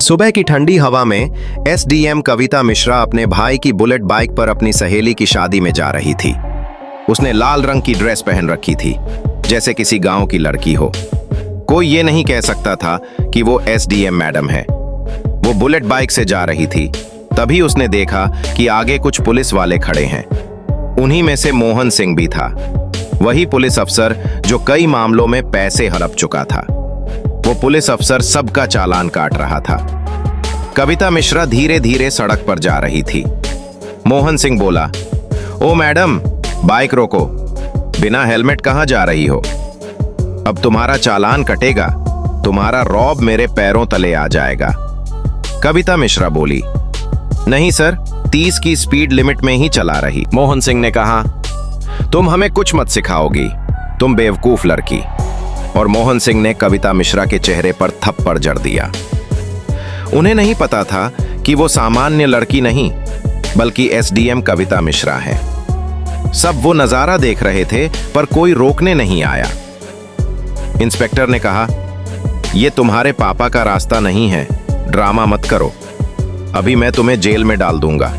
सुबह की ठंडी हवा में एसडीएम कविता मिश्रा अपने भाई की बुलेट बाइक पर अपनी सहेली की शादी में जा रही थी। उसने लाल रंग की ड्रेस पहन रखी थी, जैसे किसी गांव की लड़की हो। कोई ये नहीं कह सकता था कि वो एसडीएम मैडम है। वो बुलेट बाइक से जा रही थी, तभी उसने देखा कि आगे कुछ पुलिस वाले खड़े हैं। उन्हीं में से मोहन सिंह भी था, वही पुलिस अफसर जो कई मामलों में पैसे हड़प चुका था। वो पुलिस अफसर सबका चालान काट रहा था। कविता मिश्रा धीरे धीरे सड़क पर जा रही थी। मोहन सिंह बोला, ओ मैडम, बाइक रोको, बिना हेलमेट कहां जा रही हो? अब तुम्हारा चालान कटेगा, तुम्हारा रौब मेरे पैरों तले आ जाएगा। कविता मिश्रा बोली, नहीं सर, 30 की स्पीड लिमिट में ही चला रही। मोहन सिंह ने कहा, तुम हमें कुछ मत सिखाओगी, तुम बेवकूफ लड़की। और मोहन सिंह ने कविता मिश्रा के चेहरे पर थप्पड़ जड़ दिया। उन्हें नहीं पता था कि वो सामान्य लड़की नहीं, बल्कि एसडीएम कविता मिश्रा है। सब वो नजारा देख रहे थे, पर कोई रोकने नहीं आया। इंस्पेक्टर ने कहा, यह तुम्हारे पापा का रास्ता नहीं है, ड्रामा मत करो, अभी मैं तुम्हें जेल में डाल दूंगा।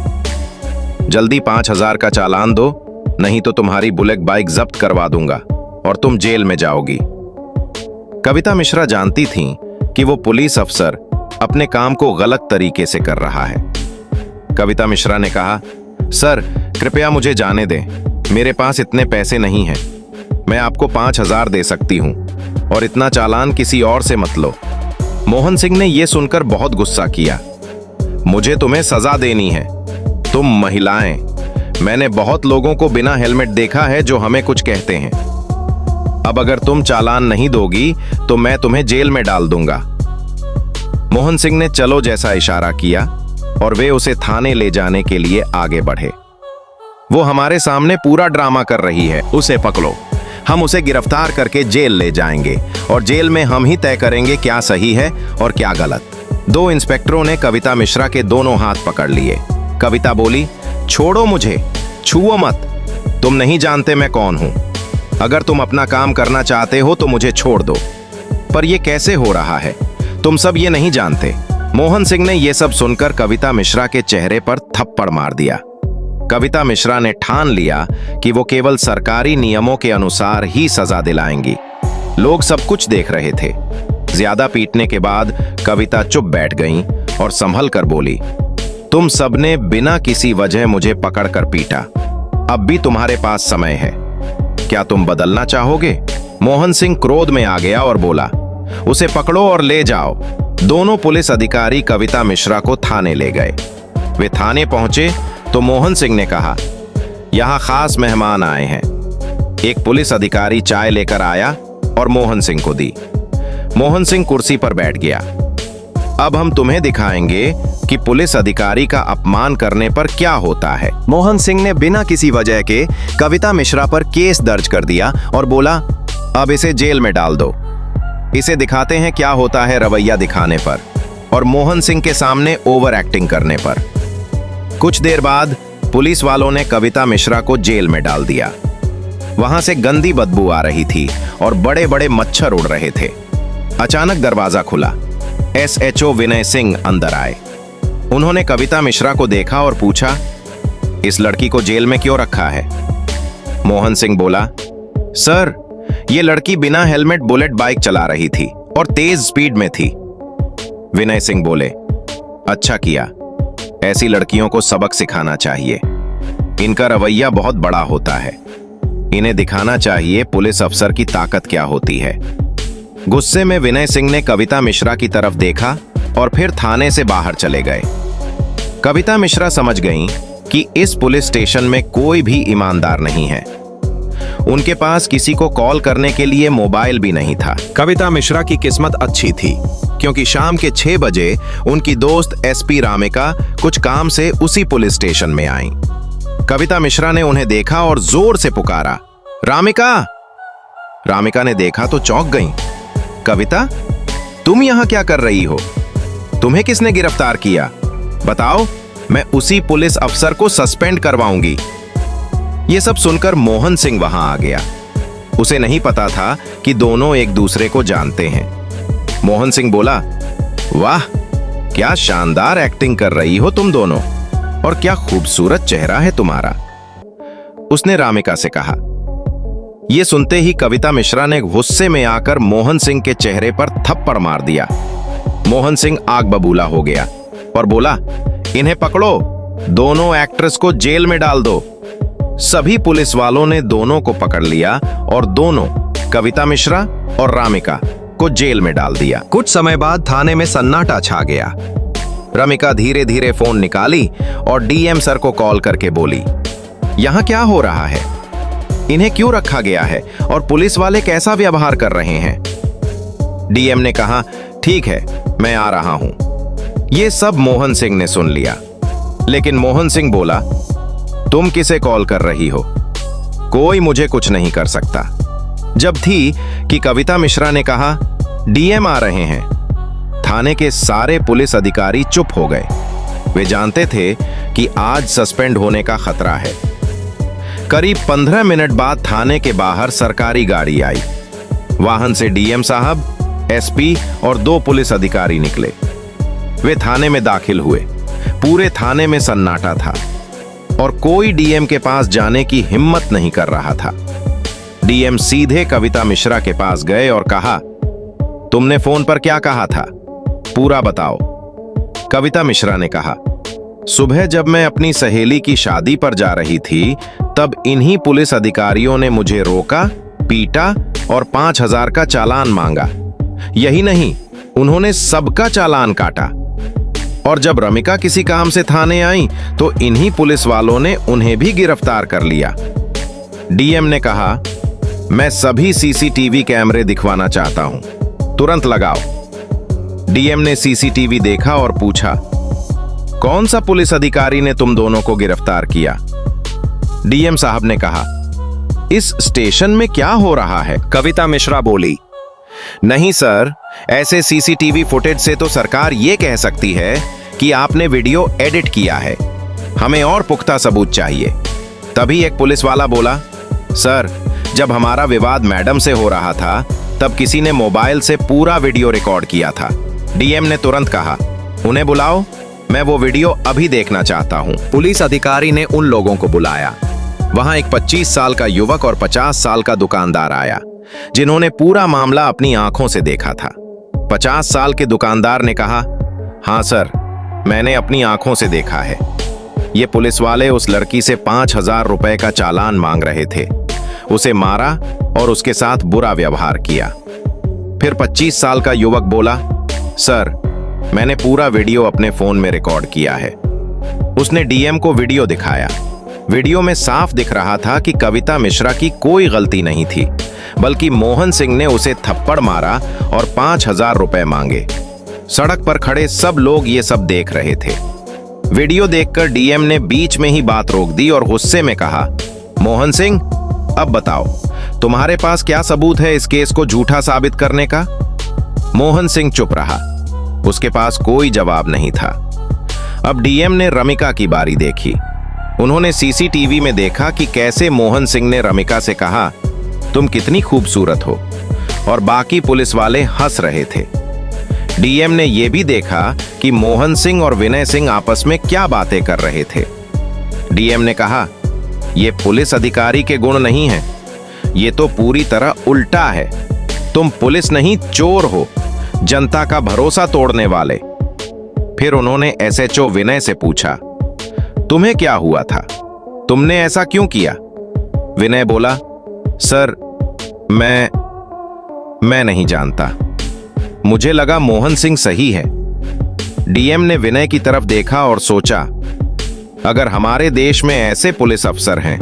जल्दी 5000 का चालान दो, नहीं तो तुम्हारी बुलेट बाइक जब्त करवा दूंगा और तुम जेल में जाओगी। कविता मिश्रा जानती थीं कि वो पुलिस अफसर अपने काम को गलत तरीके से कर रहा है। कविता मिश्रा ने कहा, सर कृपया मुझे जाने दें, मेरे पास इतने पैसे नहीं हैं, मैं आपको 5000 दे सकती हूं और इतना चालान किसी और से मत लो। मोहन सिंह ने यह सुनकर बहुत गुस्सा किया, मुझे तुम्हें सजा देनी है, तुम महिलाएं, मैंने बहुत लोगों को बिना हेलमेट देखा है जो हमें कुछ कहते हैं। अब अगर तुम चालान नहीं दोगी तो मैं तुम्हें जेल में डाल दूंगा। मोहन सिंह ने चलो जैसा इशारा किया और वे उसे थाने ले जाने के लिए आगे बढ़े। वो हमारे सामने पूरा ड्रामा कर रही है, उसे पकड़ो, हम उसे गिरफ्तार करके जेल ले जाएंगे और जेल में हम ही तय करेंगे क्या सही है और क्या गलत। 2 इंस्पेक्टरों ने कविता मिश्रा के दोनों हाथ पकड़ लिए। कविता बोली, छोड़ो मुझे, छुओ मत, तुम नहीं जानते मैं कौन हूं। अगर तुम अपना काम करना चाहते हो तो मुझे छोड़ दो। पर यह कैसे हो रहा है, तुम सब ये नहीं जानते। मोहन सिंह ने यह सब सुनकर कविता मिश्रा के चेहरे पर थप्पड़ मार दिया। कविता मिश्रा ने ठान लिया कि वो केवल सरकारी नियमों के अनुसार ही सजा दिलाएंगी। लोग सब कुछ देख रहे थे। ज्यादा पीटने के बाद कविता चुप बैठ गईं और संभल कर बोली, तुम सबने बिना किसी वजह मुझे पकड़कर पीटा, अब भी तुम्हारे पास समय है, क्या तुम बदलना चाहोगे? मोहन सिंह क्रोध में आ गया और बोला, उसे पकड़ो और ले जाओ। दोनों पुलिस अधिकारी कविता मिश्रा को थाने ले गए। वे थाने पहुंचे तो मोहन सिंह ने कहा, यहां खास मेहमान आए हैं। एक पुलिस अधिकारी चाय लेकर आया और मोहन सिंह को दी। मोहन सिंह कुर्सी पर बैठ गया। अब हम तुम्हें दिखाएंगे कि पुलिस अधिकारी का अपमान करने पर क्या होता है। मोहन सिंह ने बिना किसी वजह के कविता मिश्रा पर केस दर्ज कर दिया और बोला, अब इसे जेल में डाल दो, इसे दिखाते हैं क्या होता है रवैया दिखाने पर और मोहन सिंह के सामने ओवर एक्टिंग करने पर। कुछ देर बाद पुलिस वालों ने कविता मिश्रा को जेल में डाल दिया। वहां से गंदी बदबू आ रही थी और बड़े बड़े मच्छर उड़ रहे थे। अचानक दरवाजा खुला। एसएचओ विनय सिंह अंदर आए। उन्होंने कविता मिश्रा को देखा और पूछा, इस लड़की को जेल में क्यों रखा है? मोहन सिंह बोला, सर ये लड़की बिना हेलमेट बुलेट बाइक चला रही थी और तेज स्पीड में थी। विनय सिंह बोले, अच्छा किया, ऐसी लड़कियों को सबक सिखाना चाहिए, इनका रवैया बहुत बड़ा होता है, इन्हें दिखाना चाहिए पुलिस अफसर की ताकत क्या होती है। गुस्से में विनय सिंह ने कविता मिश्रा की तरफ देखा और फिर थाने से बाहर चले गए। कविता मिश्रा समझ गईं कि इस पुलिस स्टेशन में कोई भी ईमानदार नहीं है। उनके पास किसी को कॉल करने के लिए मोबाइल भी नहीं था। कविता मिश्रा की किस्मत अच्छी थी, क्योंकि शाम के 6 बजे उनकी दोस्त एसपी रामिका कुछ काम से उसी पुलिस स्टेशन में आईं। कविता मिश्रा ने उन्हें देखा और जोर से पुकारा, रामिका। रामिका ने देखा तो चौंक गईं। कविता, तुम यहां क्या कर रही हो? तुम्हें किसने गिरफ्तार किया? बताओ, मैं उसी पुलिस अफसर को सस्पेंड करवाऊंगी। यह सब सुनकर मोहन सिंह वहां आ गया। उसे नहीं पता था कि दोनों एक दूसरे को जानते हैं। मोहन सिंह बोला, वाह, क्या शानदार एक्टिंग कर रही हो तुम दोनों, और क्या खूबसूरत चेहरा है तुम्हारा, उसने रामिका से कहा। यह सुनते ही कविता मिश्रा ने गुस्से में आकर मोहन सिंह के चेहरे पर थप्पड़ मार दिया। मोहन सिंह आग बबूला हो गया और बोला, इन्हें पकड़ो, दोनों एक्ट्रेस को जेल में डाल दो। सभी पुलिस वालों ने दोनों को पकड़ लिया और दोनों, कविता मिश्रा और रामिका, को जेल में डाल दिया। कुछ समय बाद थाने में सन्नाटा छा गया। रामिका धीरे धीरे फोन निकाली और डीएम सर को कॉल करके बोली, यहां क्या हो रहा है, इन्हें क्यों रखा गया है और पुलिस वाले कैसा व्यवहार कर रहे हैं। डीएम ने कहा, ठीक है, मैं आ रहा हूं। यह सब मोहन सिंह ने सुन लिया, लेकिन मोहन सिंह बोला, तुम किसे कॉल कर रही हो, कोई मुझे कुछ नहीं कर सकता। जब थी कि कविता मिश्रा ने कहा, डीएम आ रहे हैं, थाने के सारे पुलिस अधिकारी चुप हो गए। वे जानते थे कि आज सस्पेंड होने का खतरा है। करीब 15 मिनट बाद थाने के बाहर सरकारी गाड़ी आई। वाहन से डीएम साहब, एसपी और 2 पुलिस अधिकारी निकले। वे थाने में दाखिल हुए। पूरे थाने में सन्नाटा था और कोई डीएम के पास जाने की हिम्मत नहीं कर रहा था। डीएम सीधे कविता मिश्रा के पास गए और कहा, तुमने फोन पर क्या कहा था, पूरा बताओ। कविता मिश्रा ने कहा, सुबह जब मैं अपनी सहेली की शादी पर जा रही थी, तब इन्हीं पुलिस अधिकारियों ने मुझे रोका, पीटा और 5,000 का चालान मांगा। यही नहीं, उन्होंने सबका चालान काटा। और जब रमिका किसी काम से थाने आई तो इन्हीं पुलिस वालों ने उन्हें भी गिरफ्तार कर लिया। डीएम ने कहा, मैं सभी सीसीटीवी कैमरे दिखवाना चाहता हूं, तुरंत लगाओ। डीएम ने सीसीटीवी देखा और पूछा, कौन सा पुलिस अधिकारी ने तुम दोनों को गिरफ्तार किया। डीएम साहब ने कहा, इस स्टेशन में क्या हो रहा है। कविता मिश्रा बोली, नहीं सर, ऐसे सीसीटीवी फुटेज से तो सरकार ये कह सकती है कि आपने वीडियो एडिट किया है। हमें और पुख्ता सबूत चाहिए। तभी एक पुलिस वाला बोला, सर, जब हमारा विवाद मैडम से हो रहा था तब किसी ने मोबाइल से पूरा वीडियो रिकॉर्ड किया था। डीएम ने तुरंत कहा, उन्हें बुलाओ, मैं वो वीडियो अभी देखना चाहता हूं। पुलिस अधिकारी ने उन लोगों को बुलाया। वहां एक 25 साल का युवक और 50 साल का दुकानदार आया, जिन्होंने पूरा मामला अपनी आंखों से देखा था। 50 साल के दुकानदार ने कहा, हां सर, मैंने अपनी आंखों से देखा है। ये पुलिस वाले उस लड़की से 5,000 रुपए का चालान मांग रहे थे, उसे मारा और उसके साथ बुरा व्यवहार किया। फिर 25 साल का युवक बोला, सर, मैंने पूरा वीडियो अपने फोन में रिकॉर्ड किया है। उसने डीएम को वीडियो दिखाया। वीडियो में साफ दिख रहा था कि कविता मिश्रा की कोई गलती नहीं थी, बल्कि मोहन सिंह ने उसे थप्पड़ मारा और 5,000 रुपए मांगे। सड़क पर खड़े सब लोग ये सब देख रहे थे। वीडियो देखकर डीएम ने बीच में ही बात रोक दी और गुस्से में कहा, मोहन सिंह, अब बताओ, तुम्हारे पास क्या सबूत है इस केस को झूठा साबित करने का। मोहन सिंह चुप रहा, उसके पास कोई जवाब नहीं था। अब डीएम ने रमिका की बारी देखी। उन्होंने सीसीटीवी में देखा कि कैसे मोहन सिंह ने रमिका से कहा, तुम कितनी खूबसूरत हो, और बाकी पुलिस वाले हंस रहे थे। डीएम ने यह भी देखा कि मोहन सिंह और विनय सिंह आपस में क्या बातें कर रहे थे। डीएम ने कहा, यह पुलिस अधिकारी के गुण नहीं है, यह तो पूरी तरह उल्टा है। तुम पुलिस नहीं, चोर हो, जनता का भरोसा तोड़ने वाले। फिर उन्होंने एसएचओ विनय से पूछा, तुम्हें क्या हुआ था, तुमने ऐसा क्यों किया। विनय बोला, सर, मैं नहीं जानता, मुझे लगा मोहन सिंह सही है। डीएम ने विनय की तरफ देखा और सोचा, अगर हमारे देश में ऐसे पुलिस अफसर हैं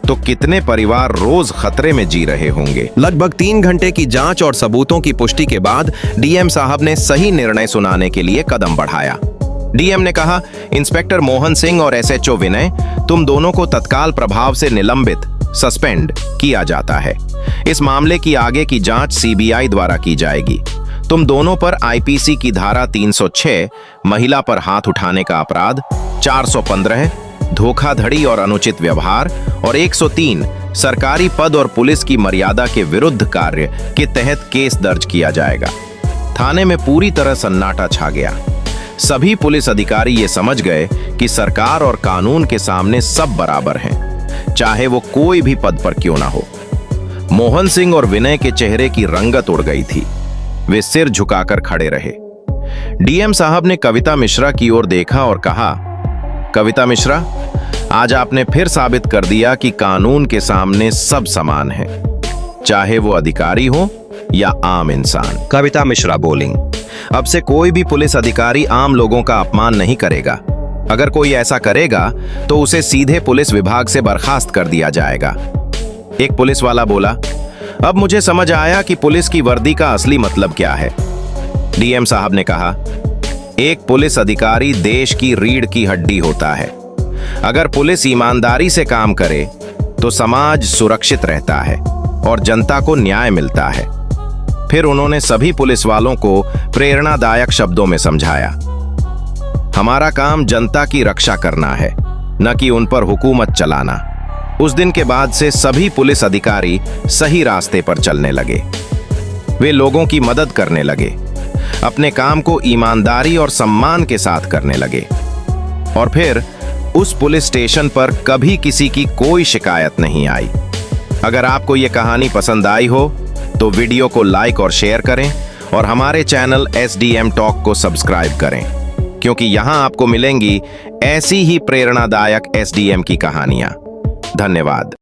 तो कितने परिवार रोज खतरे में जी रहे होंगे। लगभग 3 घंटे की जांच और सबूतों की पुष्टि के बाद डीएम साहब ने सही निर्णय सुनाने के लिए कदम बढ़ाया। डीएम ने कहा, इंस्पेक्टर मोहन सिंह और एसएचओ विनय, तुम दोनों को तत्काल प्रभाव से निलंबित, सस्पेंड किया जाता है। इस मामले की आगे की जांच सीबीआई द्वारा की जाएगी। तुम दोनों पर आईपीसी की धारा 306, महिला पर हाथ उठाने का अपराध, 415, धोखाधड़ी और अनुचित व्यवहार, और 103, सरकारी पद और पुलिस की मर्यादा के विरुद्ध कार्य के तहत केस दर्ज किया जाएगा। थाने में पूरी तरह सन्नाटा छा गया। सभी पुलिस अधिकारी ये समझ गए कि सरकार और कानून के सामने सब बराबर हैं, चाहे वो कोई भी पद पर क्यों ना हो। मोहन सिंह और विनय के चेहरे की रंगत उड़ गई थी। वे सिर झुकाकर खड़े रहे। डीएम साहब ने कविता मिश्रा की ओर देखा और कहा, कविता मिश्रा, आज आपने फिर साबित कर दिया कि कानून के सामने सब समान हैं, चाहे वो अधिकारी हो या आम इंसान। कविता मिश्रा बोली, अब से कोई भी पुलिस अधिकारी आम लोगों का अपमान नहीं करेगा। अगर कोई ऐसा करेगा तो उसे सीधे पुलिस विभाग से बर्खास्त कर दिया जाएगा। एक पुलिस वाला बोला, अब मुझे समझ आया कि पुलिस की वर्दी का असली मतलब क्या है। डीएम साहब ने कहा, एक पुलिस अधिकारी देश की रीढ़ की हड्डी होता है। अगर पुलिस ईमानदारी से काम करे तो समाज सुरक्षित रहता है और जनता को न्याय मिलता है। फिर उन्होंने सभी पुलिस वालों को प्रेरणादायक शब्दों में समझाया, हमारा काम जनता की रक्षा करना है, न कि उन पर हुकूमत चलाना। उस दिन के बाद से सभी पुलिस अधिकारी सही रास्ते पर चलने लगे। वे लोगों की मदद करने लगे, अपने काम को ईमानदारी और सम्मान के साथ करने लगे। और फिर उस पुलिस स्टेशन पर कभी किसी की कोई शिकायत नहीं आई। अगर आपको यह कहानी पसंद आई हो तो वीडियो को लाइक और शेयर करें और हमारे चैनल SDM टॉक को सब्सक्राइब करें, क्योंकि यहां आपको मिलेंगी ऐसी ही प्रेरणादायक SDM की कहानियां। धन्यवाद।